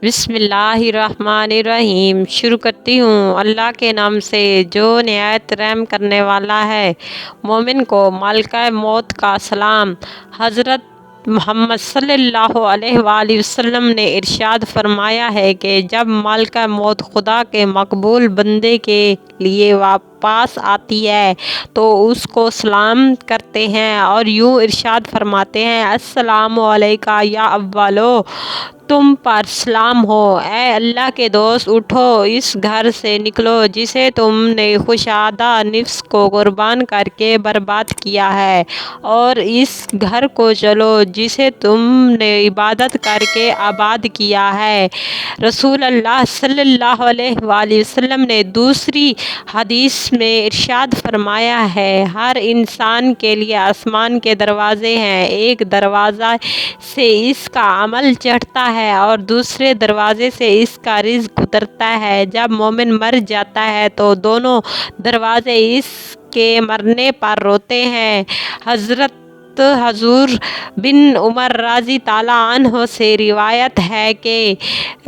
بسم اللہ الرحمن الرحیم۔ شروع کرتی ہوں اللہ کے نام سے جو نہایت رحم کرنے والا ہے۔ مومن کو ملکہ موت کا سلام۔ حضرت محمد صلی اللہ علیہ وآلہ وسلم نے ارشاد فرمایا ہے کہ جب ملکہ موت خدا کے مقبول بندے کے لیے پاس آتی ہے تو اس کو سلام کرتے ہیں اور یوں ارشاد فرماتے ہیں: السلام علیکہ یا اولو، تم پر سلام ہو۔ اے اللہ کے دوست، اٹھو، اس گھر سے نکلو جسے تم نے خوشادہ نفس کو قربان کر کے برباد کیا ہے، اور اس گھر کو چلو جسے تم نے عبادت کر کے آباد کیا ہے۔ رسول اللہ صلی اللہ علیہ وآلہ وسلم نے دوسری حدیث میں ارشاد فرمایا ہے: ہر انسان کے لیے آسمان کے دروازے ہیں، ایک دروازے سے اس کا عمل چڑھتا ہے اور دوسرے دروازے سے اس کا رزق اترتا ہے۔ جب مومن مر جاتا ہے تو دونوں دروازے اس کے مرنے پر روتے ہیں۔ حضرت بن عمر رضی اللہ عنہ سے روایت ہے کہ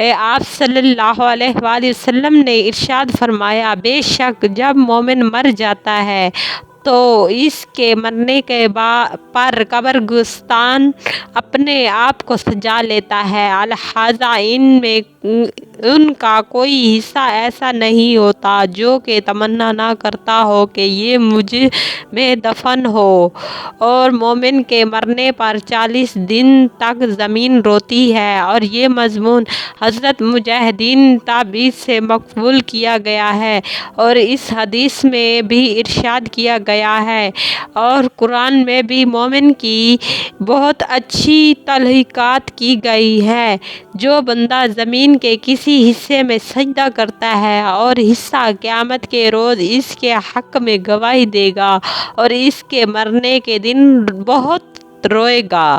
آپ صلی اللہ علیہ وآلہ وسلم نے ارشاد فرمایا: بے شک جب مومن مر جاتا ہے تو اس کے مرنے کے پر قبرستان اپنے آپ کو سجا لیتا ہے، لہٰذا ان کا کوئی حصہ ایسا نہیں ہوتا جو کہ تمنا نہ کرتا ہو کہ یہ مجھ میں دفن ہو۔ اور مومن کے مرنے پر 40 دن تک زمین روتی ہے۔ اور یہ مضمون حضرت مجاہدین تابعین سے مقبول کیا گیا ہے، اور اس حدیث میں بھی ارشاد کیا گیا ہے، اور قرآن میں بھی مومن کی بہت اچھی تلقین کی گئی ہے: جو بندہ زمین کے کسی حصے میں سجدہ کرتا ہے اور حصہ قیامت کے روز اس کے حق میں گواہی دے گا اور اس کے مرنے کے دن بہت روئے گا۔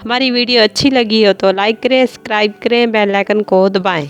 ہماری ویڈیو اچھی لگی ہو تو لائک کریں، سبسکرائب کریں، بیل آئیکن کو دبائیں۔